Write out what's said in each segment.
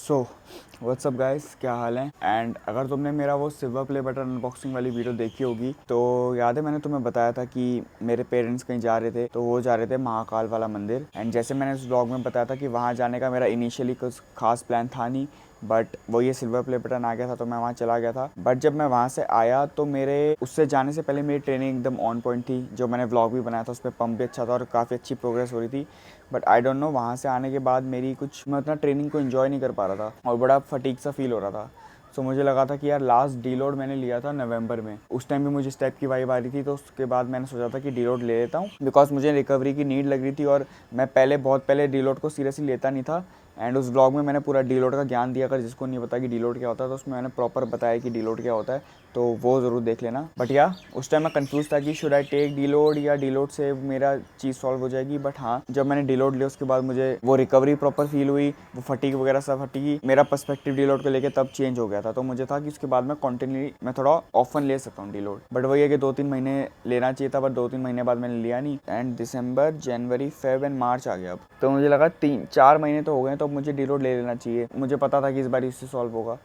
So what's up guys, क्या हाल है। And अगर तुमने मेरा वो सिल्वर प्ले बटन अनबॉक्सिंग वाली वीडियो देखी होगी तो याद है मैंने तुम्हें बताया था कि मेरे पेरेंट्स कहीं जा रहे थे, तो वो जा रहे थे महाकाल वाला मंदिर। एंड जैसे मैंने उस ब्लॉग में बताया था कि वहाँ जाने का मेरा इनिशियली कुछ खास प्लान था नहीं, बट वो ये सिल्वर प्ले बटन आ गया था तो मैं वहाँ चला गया था। बट जब मैं वहाँ से आया तो मेरे उससे जाने से पहले मेरी ट्रेनिंग एकदम ऑन पॉइंट थी। जो मैंने व्लॉग भी बनाया था उस पर पंप भी अच्छा था और काफ़ी अच्छी प्रोग्रेस हो रही थी। बट आई डोंट नो, वहाँ से आने के बाद मेरी कुछ मैं उतना ट्रेनिंग को एंजॉय नहीं कर पा रहा था और बड़ा फटीक सा फील हो रहा था। सो मुझे लगा था कि यार लास्ट डीलोड मैंने लिया था नवंबर में, उस टाइम भी मुझे इस टाइप की वाइब आ रही थी। तो उसके बाद मैंने सोचा था कि डीलोड ले लेता हूँ, बिकॉज मुझे रिकवरी की नीड लग रही थी और मैं बहुत पहले डीलोड को सीरियसली लेता नहीं था। एंड उस ब्लॉग में मैंने पूरा डीलोड का ज्ञान दिया। अगर जिसको नहीं पता कि डीलोड क्या होता है तो उसमें मैंने प्रॉपर बताया कि डीलोड क्या होता है, तो वो ज़रूर देख लेना। बट या उस टाइम मैं कंफ्यूज था कि शुड आई टेक डीलोड या डीलोड से मेरा चीज़ सॉल्व हो जाएगी। बट हाँ, जब मैंने डीलोड लिया उसके बाद मुझे वो रिकवरी प्रॉपर फील हुई, वो फटीक वगैरह सब हटी, मेरा पर्सपेक्टिव डीलोड को लेकर तब चेंज हो गया था। तो मुझे था कि उसके बाद मैं कंटिन्यू मैं थोड़ा ऑफन ले सकता हूँ डीलोड। बट वही है कि 2-3 महीने लेना चाहिए था, बट 2-3 महीने बाद मैंने लिया नहीं। And December, January, Feb and March आ गया अब, तो मुझे लगा 3-4 महीने तो हो गए, तो मुझे डीलोड ले लेना चाहिए। मुझे पता था कि इस बार इससे सॉल्व होगा।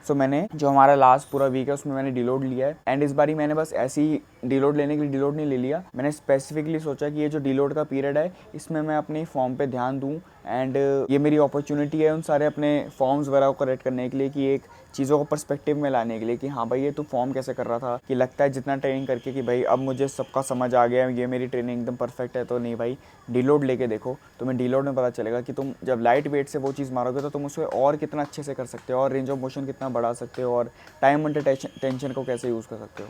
सो मैंने जो हमारा लास्ट पूरा वीक है उसमें मैंने डीलोड लिया है। एंड इस बारी मैंने बस ऐसे ही डीलोड लेने के लिए डीलोड नहीं ले लिया, मैंने स्पेसिफिकली सोचा कि ये जो डीलोड का पीरियड है इसमें मैं अपनी फॉर्म पे ध्यान दूँ। एंड ये मेरी अपॉर्चुनिटी है उन सारे अपने फॉर्म्स वगैरह को करेक्ट करने के लिए, कि एक चीज़ों को पर्सपेक्टिव में लाने के लिए कि हाँ भाई ये तू फॉर्म कैसे कर रहा था, कि लगता है जितना ट्रेनिंग करके कि भाई अब मुझे सबका समझ आ गया है, ये मेरी ट्रेनिंग एकदम परफेक्ट है। तो नहीं भाई, डीलोड लेके देखो, तुम्हें डीलोड में पता चलेगा कि तुम जब लाइट वेट से वो चीज़ मारोगे तो तुम उसे और कितना अच्छे से कर सकते हो, और रेंज ऑफ मोशन कितना बढ़ा सकते हो, और टाइम अंडर टेंशन को कैसे यूज़ कर सकते हो।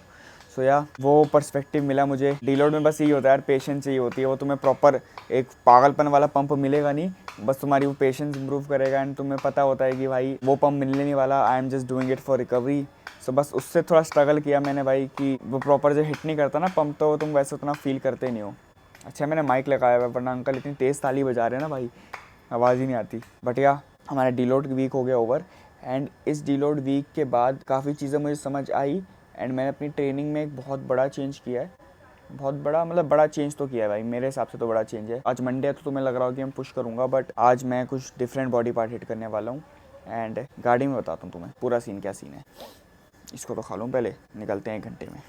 सो या वो पर्सपेक्टिव मिला मुझे। डीलोड में बस यही होता है यार, पेशेंस चाहिए होती है। वो तुम्हें प्रॉपर एक पागलपन वाला पंप मिलेगा नहीं, बस तुम्हारी वो पेशेंस इंप्रूव करेगा। एंड तुम्हें पता होता है कि भाई वो पंप मिलने नहीं वाला, I am just doing it for recovery. So बस उससे थोड़ा स्ट्रगल किया मैंने भाई, कि वो प्रॉपर जो हिट नहीं करता ना पंप, तो तुम वैसे उतना फील करते नहीं हो। अच्छा मैंने माइक लगाया हुआ है, वरना अंकल इतनी तेज़ ताली बजा रहे हैं ना भाई, आवाज़ ही नहीं आती। बट या हमारा डीलोड वीक हो गया ओवर। एंड इस डीलोड वीक के बाद काफ़ी चीज़ें मुझे समझ आई। एंड मैंने अपनी ट्रेनिंग में एक बहुत बड़ा चेंज किया है। बहुत बड़ा मतलब बड़ा चेंज तो किया है भाई, मेरे हिसाब से तो बड़ा चेंज है। आज मंडे है तो तुम्हें लग रहा हो कि मैं पुश करूँगा, बट आज मैं कुछ डिफरेंट बॉडी पार्ट हिट करने वाला हूँ। एंड गाड़ी में बताता हूँ तुम्हें पूरा सीन क्या सीन है। इसको तो खा लूँ पहले, निकलते हैं 1 घंटे में।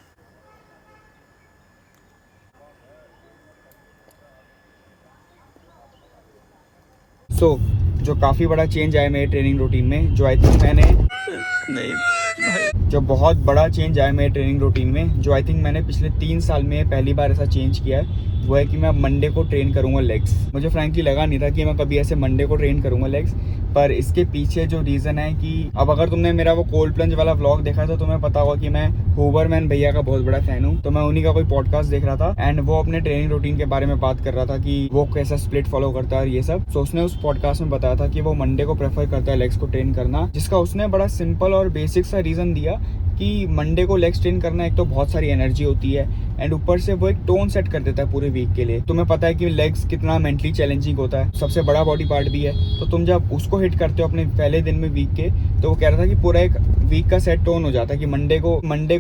जो काफ़ी बड़ा चेंज आया मेरे ट्रेनिंग रूटीन में, जो आई थिंक मैंने नहीं जो बहुत बड़ा चेंज आया मेरे ट्रेनिंग रूटीन में, जो आई थिंक मैंने पिछले 3 साल में पहली बार ऐसा चेंज किया है, वो है कि मैं मंडे को ट्रेन करूँगा लेग्स। मुझे फ्रैंकली लगा नहीं था कि मैं कभी ऐसे मंडे को ट्रेन करूँगा लेग्स, पर इसके पीछे जो रीज़न है कि अब अगर तुमने मेरा वो कोल्ड प्लंज वाला व्लॉग देखा तो तुम्हें पता होगा कि मैं हुबरमैन भैया का बहुत बड़ा फ़ैन हूँ। तो मैं उन्हीं का कोई पॉडकास्ट देख रहा था एंड वो अपने ट्रेनिंग रूटीन के बारे में बात कर रहा था कि वो कैसा स्प्लिट फॉलो करता है और ये सब। तो उसने उस पॉडकास्ट में बताया था कि वो मंडे को प्रेफर करता है लेग्स को ट्रेन करना, जिसका उसने बड़ा सिंपल और बेसिक सा रीज़न दिया कि मंडे को लेग्स ट्रेन करना एक तो बहुत सारी एनर्जी होती है, एंड ऊपर से वो एक टोन सेट कर देता है पूरे वीक के लिए। तुम्हें पता है कि लेग्स कितना मेंटली चैलेंजिंग होता है, सबसे बड़ा बॉडी पार्ट भी है। तो तुम जब उसको हिट करते हो अपने पहले दिन में वीक के, तो वो कह रहा था कि पूरा एक वीक का सेट टोन हो जाता है कि मंडे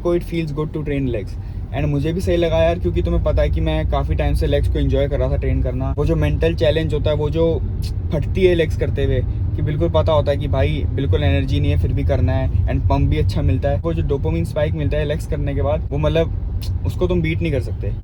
को it feels good to train legs. And मुझे भी सही लगा यार, क्योंकि तुम्हें पता है कि मैं काफ़ी टाइम से लेग्स को एंजॉय कर रहा था ट्रेन करना। वो जो मेंटल चैलेंज होता है, वो जो फटती है लेग्स करते हुए, कि बिल्कुल पता होता है कि भाई बिल्कुल एनर्जी नहीं है फिर भी करना है, एंड पंप भी अच्छा मिलता है। वो जो डोपामिन स्पाइक मिलता है लेग्स करने के बाद, वो मतलब उसको तुम बीट नहीं कर सकते।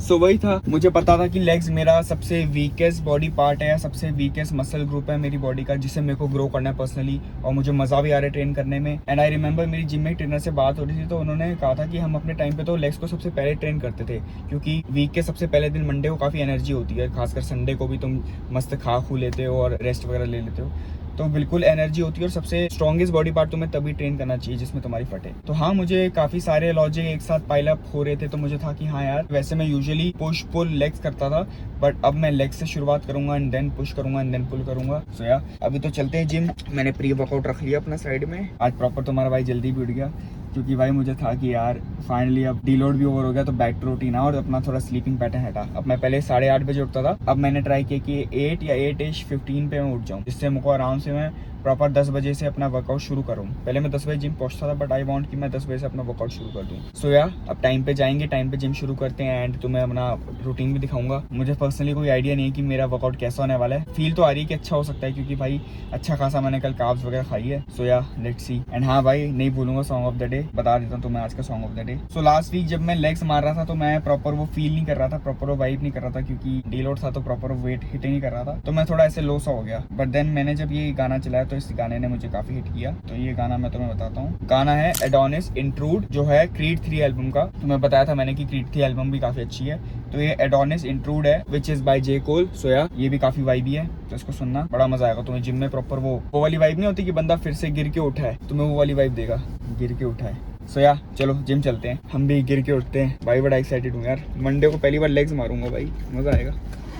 सो वही था, मुझे पता था कि लेग्स मेरा सबसे वीकेस्ट बॉडी पार्ट है या सबसे वीकेस्ट मसल ग्रुप है मेरी बॉडी का, जिससे मेरे को ग्रो करना है पर्सनली, और मुझे मज़ा भी आ रहा है ट्रेन करने में। एंड आई रिमेंबर मेरी जिम में ट्रेनर से बात हो रही थी, तो उन्होंने कहा था कि हम अपने टाइम पे तो लेग्स को सबसे पहले ट्रेन करते थे, क्योंकि वीक के सबसे पहले दिन मंडे को काफ़ी एनर्जी होती है, खासकर संडे को भी तुम मस्त खा खू लेते हो और रेस्ट वगैरह ले लेते हो, तो बिल्कुल एनर्जी होती है। और सबसे स्ट्रॉन्गेस्ट बॉडी पार्ट तुम्हें तभी ट्रेन करना चाहिए जिसमें तुम्हारी फटे। तो हाँ, मुझे काफ़ी सारे लॉजिक एक साथ पाइल अप हो रहे थे, तो मुझे था कि हाँ यार, वैसे मैं यूजुअली पुश पुल लेग्स करता था, बट अब मैं लेग्स से शुरुआत करूंगा एंड देन पुश करूंगा एंड देन पुल करूंगा। सो या अभी तो चलते हैं जिम। मैंने प्री वर्कआउट रख लिया अपना साइड में। आज प्रॉपर तुम्हारा भाई जल्दी भी उठ गया, क्योंकि भाई मुझे था कि यार फाइनली अब डीलोड भी ओवर हो गया, तो बैक टू रूटीन और अपना थोड़ा स्लीपिंग पैटर्न हटा। अब मैं पहले 8:30 बजे उठता था, अब मैंने ट्राई किया कि 8 या 8:15 पे मैं उठ जाऊँ, जिससे मुझको आराम से मैं प्रॉपर 10 बजे से अपना वर्कआउट शुरू करूँ। पहले मैं 10 बजे जिम पहुँचता था, बट आई वांट कि मैं 10 बजे से अपना वर्कआउट शुरू कर दूँ। सो या अब टाइम पे जाएंगे, टाइम पे जिम शुरू करते हैं एंड तुम्हें अपना रूटीन भी दिखाऊंगा। मुझे पर्सनली कोई आइडिया नहीं है कि मेरा वर्कआउट कैसा होने वाला है। फील तो आ रही है कि अच्छा हो सकता है, क्योंकि भाई अच्छा खासा मैंने कल कार्ब्स वगैरह खाई है। सो या लेट्स सी। एंड हाँ भाई, नहीं भूलूंगा सॉन्ग ऑफ द डे, बता देता हूँ तुम्हें आज का song of the day. So last week जब मैं लेग्स मार रहा था तो मैं प्रॉपर वो फील नहीं कर रहा था, प्रॉपर वो वाइब नहीं कर रहा था, क्योंकि डीलोड था तो प्रॉपर वेट हिट नहीं कर रहा था, तो मैं थोड़ा ऐसे लो सा हो गया। बट देन मैंने जब ये गाना चलाया तो इस गाने ने मुझे काफी हिट किया। तो ये गाना मैं तुम्हें बताता हूँ। गाना है एडोनिस इंट्रूड, जो है क्रीड 3 एल्बम का। तुम्हें बताया था मैंने कि क्रीड 3 एल्बम भी काफी अच्छी है। तो ये एडोनिस इंट्रूड है, विच इज बाय जे कोल। सो या ये भी काफी वाइबी है, तो इसको सुनना, बड़ा मजा आएगा तुम्हें जिम में। प्रॉपर वो वाली वाइब नहीं होती कि बंदा फिर से गिर के उठा है, तुम्हें वो वाली वाइब देगा, गिर के उठा है। सो या चलो जिम चलते हैं, हम भी गिर के उठते हैं। भाई बड़ा एक्साइटेड हूँ यार, मंडे को पहली बार लेग्स मारूंगा भाई, मजा आएगा।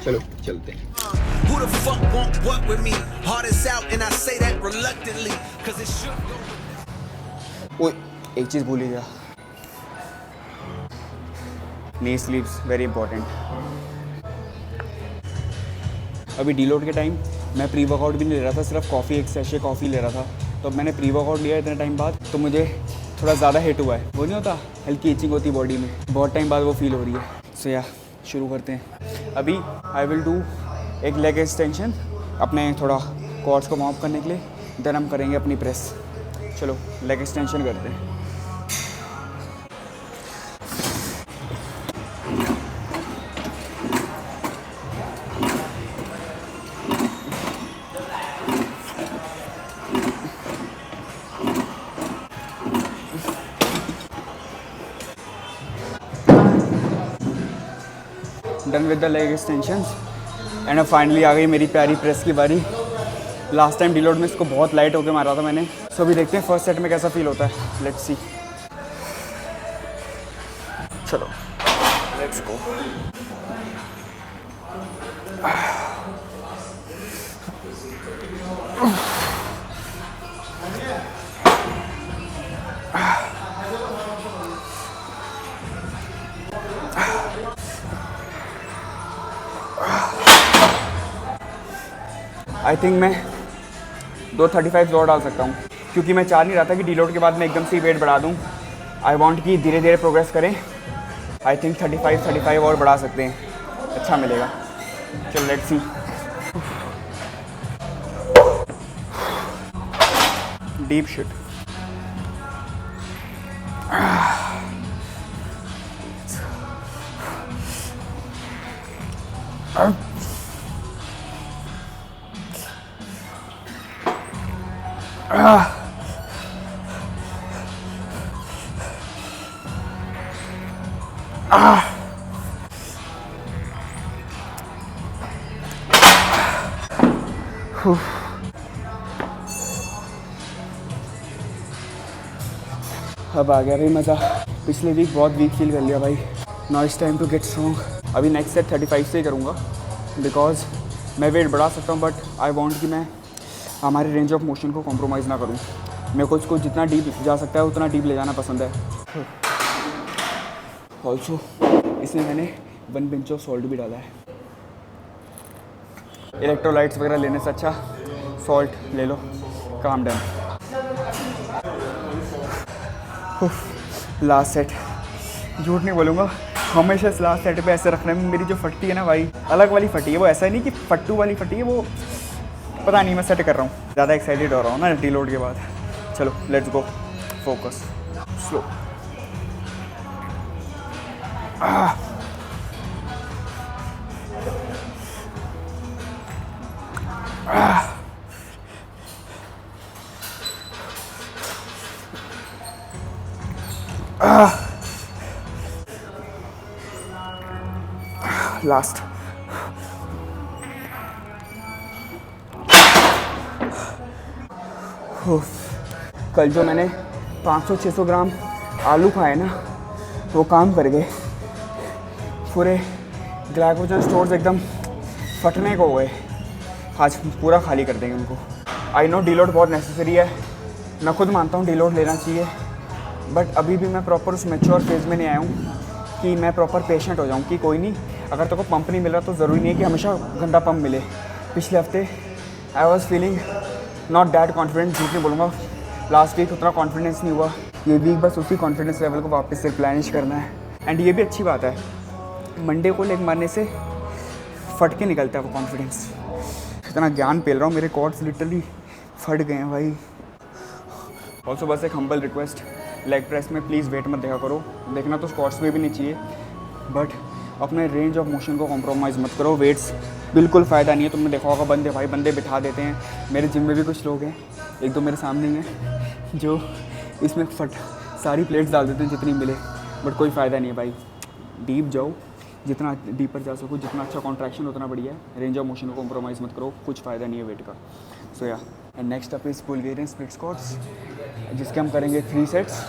चलो चलते हैं। Who the fuck won't what with me? Heart is out and I say that reluctantly cause it should go. ओए एक चीज़ भूल ही गया, नी स्लीप्स वेरी इंपॉर्टेंट। अभी डीलोड के टाइम मैं प्री वर्कआउट भी नहीं ले रहा था, सिर्फ कॉफ़ी, एक सैशे कॉफ़ी ले रहा था। तो मैंने प्री वर्कआउट लिया इतने टाइम बाद, तो मुझे थोड़ा ज़्यादा हिट हुआ है। वो नहीं होता, हल्की इचिंग होती बॉडी में, बहुत टाइम बाद वो फील हो रही है। सो या शुरू करते हैं। अभी आई विल डू एक लेग एक्सटेंशन अपने थोड़ा क्वाड्स को वार्म अप करने के लिए, देन हम करेंगे अपनी प्रेस। चलो लेग एक्सटेंशन करते हैं। Done with the leg extensions and अब फाइनली आ गई मेरी प्यारी प्रेस की बारी। लास्ट टाइम डीलोड में इसको बहुत लाइट होकर मारा था मैंने। सो अभी देखते हैं फर्स्ट सेट में कैसा फील होता है, लेट्स सी। चलो लेट्स गो। आई थिंक मैं 235 और डाल सकता हूँ, क्योंकि मैं चाह नहीं रहा था कि डीलोड के बाद मैं एकदम से वेट बढ़ा दूँ। आई वांट कि धीरे धीरे प्रोग्रेस करें। आई थिंक 35 और बढ़ा सकते हैं, अच्छा मिलेगा। चलो लेट्स सी। Deep shit. अब आ गया भाई मज़ा। पिछले वीक बहुत वीक फील कर लिया भाई। Now it's time to get strong. अभी नेक्स्ट सेट 35 से ही करूँगा, बिकॉज मैं वेट बढ़ा सकता हूँ, बट आई वांट कि मैं हमारे रेंज ऑफ मोशन को कॉम्प्रोमाइज़ ना करूँ। मेरे को इसको जितना डीप जा सकता है उतना डीप ले जाना पसंद है। ऑल्सो इसमें मैंने 1 पिंच ऑफ सॉल्ट भी डाला है। इलेक्ट्रोलाइट्स वगैरह लेने से अच्छा सॉल्ट ले लो। काम डन। लास्ट सेट, झूठ नहीं बोलूँगा, हमेशा इस लास्ट सेट पे ऐसे रखने में मेरी जो फट्टी है ना भाई, अलग वाली फटी है। वो ऐसा नहीं कि फट्टू वाली फटी है, वो पता नहीं, मैं सेट कर रहा हूँ। ज़्यादा एक्साइटेड हो रहा हूँ ना डीलोड के बाद। चलो let's go, focus, slow. Last. कल जो मैंने 500-600 ग्राम आलू खाए ना, वो काम कर गए। पूरे ग्लाइकोजन स्टोर्स एकदम फटने को हो गए। आज पूरा खाली कर देंगे उनको। आई नो डीलोड बहुत नेसेसरी है, मैं खुद मानता हूँ डीलोड लेना चाहिए, बट अभी भी मैं प्रॉपर उस मैच्योर फेज़ में नहीं आया हूँ कि मैं प्रॉपर पेशेंट हो जाऊँ कि कोई नहीं, अगर तेरे को पंप नहीं मिल रहा तो ज़रूरी नहीं है कि हमेशा गंदा पंप मिले। पिछले हफ्ते I was feeling not that confident, झूठ नहीं बोलूँगा, लास्ट वीक उतना कॉन्फिडेंस नहीं हुआ। ये वीक बस उसी कॉन्फिडेंस लेवल को वापस से रिप्लेनिश करना है। एंड ये भी अच्छी बात है, मंडे को लेग मारने से फट के निकलता है वो कॉन्फिडेंस। इतना ज्ञान पेल रहा हूँ, मेरे कॉर्ड्स लिटरली फट गए हैं भाई। ऑल्सो बस एक हम्बल रिक्वेस्ट, लेग प्रेस में प्लीज़ वेट मत देखा करो, देखना तो स्क्वाट्स में भी नहीं चाहिए, बट अपने रेंज ऑफ मोशन को कॉम्प्रोमाइज़ मत करो। वेट्स बिल्कुल फ़ायदा नहीं है। तुमने देखा होगा बंदे बिठा देते हैं। मेरे जिम में भी कुछ लोग हैं, एक दो मेरे सामने ही हैं, जो इसमें सारी प्लेट्स डाल देते हैं जितनी मिले, बट कोई फ़ायदा नहीं है भाई। डीप जाओ, जितना डीपर जा सको, जितना अच्छा कॉन्ट्रैक्शन उतना बढ़िया है। रेंज ऑफ मोशन को कॉम्प्रोमाइज़ मत करो, कुछ फ़ायदा नहीं है वेट का। सो या and next up is Bulgarian split squats, जिसके हम करेंगे 3 sets.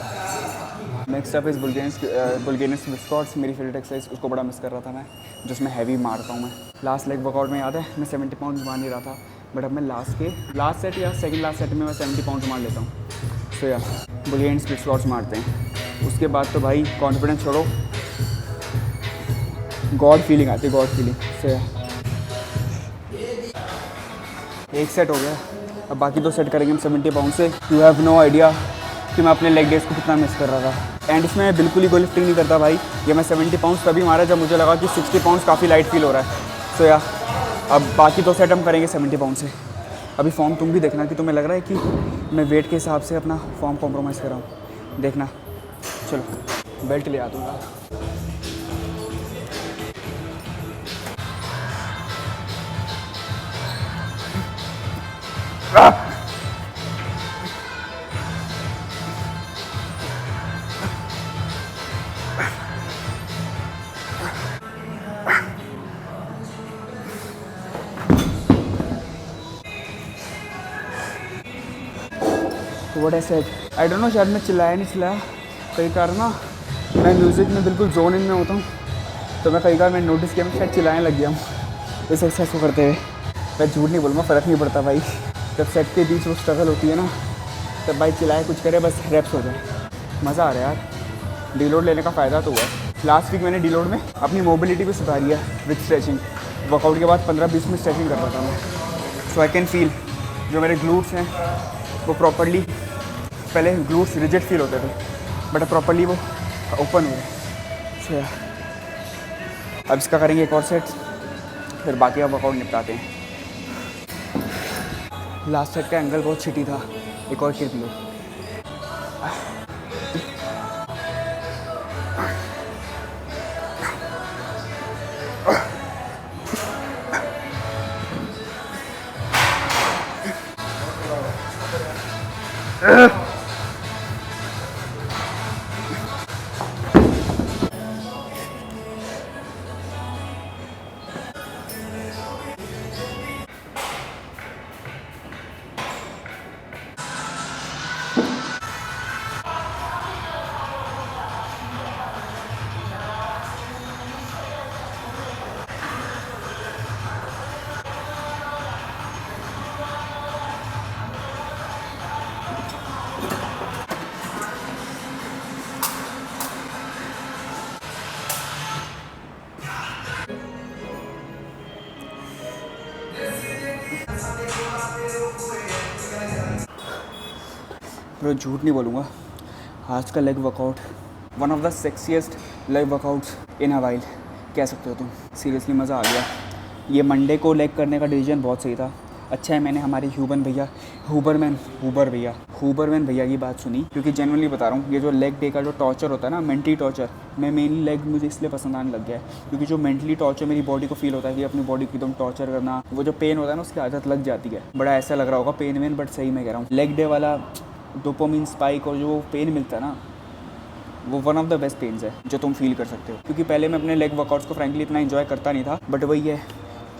Next up is Bulgarian split squats, मेरी फेवरेट एक्सरसाइज, उसको बड़ा मिस कर रहा था मैं, जिसमें हैवी मारता हूँ मैं। लास्ट लेग वर्कआउट में याद है मैं 70 पाउंड मार नहीं रहा था, बट अब मैं लास्ट सेट या सेकंड लास्ट सेट में मैं 70 पाउंड मार लेता हूँ। सो या बुल्गेरियन स्प्लिट स्क्वाट्स मारते हैं। उसके बाद तो भाई कॉन्फिडेंस छोड़ो, गॉड फीलिंग आती है, गॉड फीलिंग। सो या एक सेट हो गया, अब बाकी 2 सेट करेंगे हम 70 पाउंड से। यू हैव नो आइडिया कि मैं अपने लेग डेज को कितना मिस कर रहा था। एंड इसमें बिल्कुल ही कोई लिफ्टिंग नहीं करता भाई। ये मैं 70 पाउंड्स तभी मारा जब मुझे लगा कि 60 पाउंड्स काफ़ी लाइट फील हो रहा है। सो या अब बाकी 2 सेट हम करेंगे 70 पाउंड से। अभी फॉर्म तुम भी देखना कि तुम्हें लग रहा है कि मैं वेट के हिसाब से अपना फॉर्म कॉम्प्रोमाइज़ कर रहा हूँ, देखना। चलो बेल्ट ले आ दूँगा। What I said, I don't know, शायद मैं नहीं चिल्लाया। कई बार ना मैं म्यूज़िक में बिल्कुल जोन इन में होता हूँ, तो मैं कई बार मैंने नोटिस किया मैं शायद चिल्लाने लग गया हूँ इस एक्सरसाइज को करते हुए। मैं झूठ नहीं बोलूँगा, फ़र्क नहीं पड़ता भाई। जब सेट के बीच वो स्ट्रगल होती है ना, तब भाई चिल्लाए कुछ करे, बस रेप्स हो जाए, मज़ा आ रहा है यार। डीलोड लेने का फ़ायदा तो हुआ है। लास्ट वीक मैंने डीलोड में अपनी मोबिलिटी भी सुधारी है विद स्ट्रेचिंग। वर्कआउट के बाद 15-20 मिनट स्ट्रेचिंग कर रहा था मैं। सो आई कैन फील जो मेरे ग्लूट्स हैं वो प्रॉपरली, पहले ग्लूट्स रिजिड फील होते थे, बट प्रॉपरली वो ओपन हो गए। सो अब इसका करेंगे एक और सेट, फिर बाकी का वर्कआउट निपटाते हैं। लास्ट सेट का एंगल बहुत छिटी था, एक और किक लो। मैं झूठ नहीं बोलूँगा, आज का leg workout one of the sexiest leg workouts in a while कह सकते हो तुम। सीरियसली मज़ा आ गया। ये मंडे को लेग करने का डिसीजन बहुत सही था। अच्छा है मैंने हमारे हुबरमैन भैया की बात सुनी, क्योंकि जेन्युइनली बता रहा हूँ, ये जो लेग डे का जो टॉर्चर होता है ना, मेंटली टॉर्चर, मैं मेनली लेग मुझे इसलिए पसंद आने लग गया है क्योंकि जो मेंटली टॉर्चर मेरी बॉडी को फील होता है कि अपनी बॉडी को एकदम टॉर्चर करना, वो जो पेन होता है ना, उसकी आदत लग जाती है। बड़ा ऐसा लग रहा होगा पेन वेन, बट सही मैं कह रहा हूँ, लेग डे वाला डोपामिन स्पाइक और जो पेन मिलता है ना, वो one of the best pains है जो तुम फील कर सकते हो। क्योंकि पहले मैं अपने लेग वर्कआउट्स को फ्रैंकली इतना एंजॉय करता नहीं था, बट वही है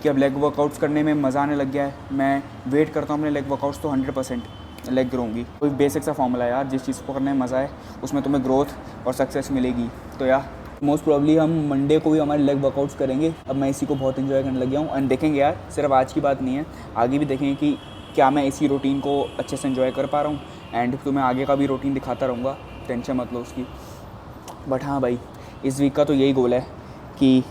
कि अब लेग वर्कआउट्स करने में मज़ा आने लग गया है। मैं वेट करता हूँ अपने लेग वर्कआउट्स तो 100% लेग ग्रो होंगी। कोई बेसिक सा फॉर्मूला है यार, जिस चीज़ को करने में मज़ा है उसमें तुम्हें ग्रोथ और सक्सेस मिलेगी। तो यार मोस्ट प्रॉब्ली हम मंडे को भी हमारे लेग वर्कआउट्स करेंगे। अब मैं इसी को बहुत एंजॉय करने लग गया हूँ। एंड देखेंगे यार, सिर्फ आज की बात नहीं है, आगे भी देखेंगे कि क्या मैं इसी रूटीन को अच्छे से एंजॉय कर पा रहा हूँ। एंड तुम्हें आगे का भी रूटीन दिखाता रहूँगा, टेंशन मत लो उसकी। बट हाँ भाई, इस वीक का तो यही गोल है कि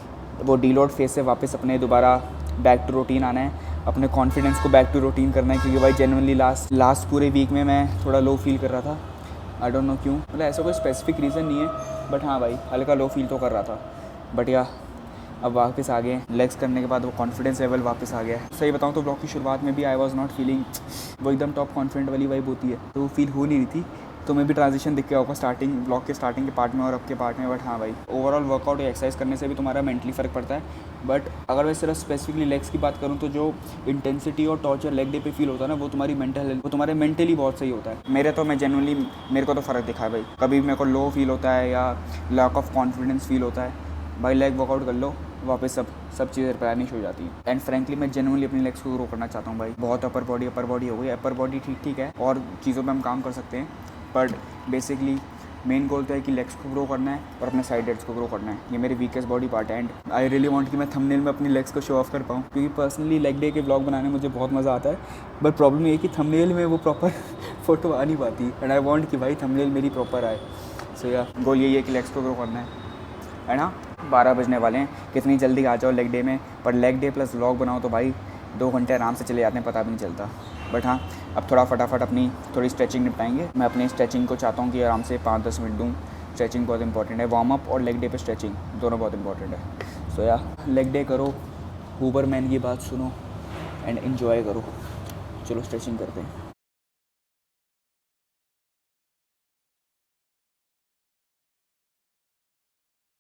वो डीलोड फेज से वापस अपने दोबारा बैक टू रूटीन आना है। अपने कॉन्फिडेंस को बैक टू रूटीन करना है, क्योंकि भाई जेन्युइनली लास्ट पूरे वीक में मैं थोड़ा लो फील कर रहा था। आई डोंट नो क्यों, मतलब ऐसा कोई स्पेसिफिक रीज़न नहीं है, बट हाँ भाई हल्का लो फील तो कर रहा था। बट या अब वापस आ गए, लेग्स करने के बाद वो कॉन्फिडेंस लेवल वापस आ गया है। सही बताऊँ तो ब्लॉग की शुरुआत में भी आई वॉज नॉट फीलिंग वो एकदम टॉप कॉन्फिडेंट वाली वाइब होती है, तो वो फील हो नहीं रही थी। तो मैं भी ट्रांजिशन दिख गया होगा स्टार्टिंग ब्लॉग के स्टार्टिंग के पार्ट में और अब के पार्ट में। बट हाँ भाई ओवरऑल वर्कआउट या एक्सरसाइज करने से भी तुम्हारा मेंटली फ़र्क पड़ता है। बट अगर मैं सिर्फ स्पेसिफिकली लेग्स की बात करूँ तो जो इंटेंसिटी और टॉर्चर लेग डे पे फील होता है ना, वो तुम्हारी मेंटल हेल्थ, वो तुम्हारे मेंटली बहुत सही होता है। मैं जेन्युइनली मेरे को तो फ़र्क दिखा है भाई। कभी मेरे को लो फील होता है या लैक ऑफ कॉन्फिडेंस फील होता है, भाई लेग वर्कआउट कर लो, वापस सब चीज़ें रिप्लेनिश हो जाती हैं। एंड फ्रेंकली मैं जेन्युइनली अपनी लेग्स को ग्रो करना चाहता हूँ भाई। बहुत अपर बॉडी हो गई, अपर बॉडी ठीक है, और चीज़ों पे हम काम कर सकते हैं, बट बेसिकली मेन गोल तो है कि लेग्स को ग्रो करना है और अपने साइड हेड्स को ग्रो करना है। ये मेरी वीकेस्ट बॉडी पार्ट है एंड आई रियली वांट कि मैं थंबनेल में अपनी लेग्स को शो ऑफ कर पाऊँ, क्योंकि पर्सनली लेग डे के व्लॉग बनाने में मुझे बहुत मज़ा आता है। बट प्रॉब्लम ये है कि थंबनेल में वो प्रॉपर फ़ोटो आ नहीं पाती, एंड आई वांट कि भाई थंबनेल मेरी प्रॉपर आए। सो या गोल यही है कि लेग्स को ग्रो करना है ना। 12 बजने वाले हैं, कितनी जल्दी आ जाओ लेग डे में, पर लेग डे प्लस व्लॉग बनाओ तो भाई 2 घंटे आराम से चले जाते हैं, पता भी नहीं चलता। बट हाँ, अब थोड़ा फटाफट अपनी थोड़ी स्ट्रेचिंग निपटाएंगे। मैं अपनी स्ट्रेचिंग को चाहता हूँ कि आराम से 5-10 मिनट दूँ। स्ट्रेचिंग बहुत इंपॉर्टेंट है, वार्म अप और लेग डे पे स्ट्रेचिंग दोनों बहुत इंपॉर्टेंट है। सो या लेग डे करो, हुबरमैन की बात सुनो एंड एन्जॉय करो। चलो स्ट्रेचिंग करते हैं।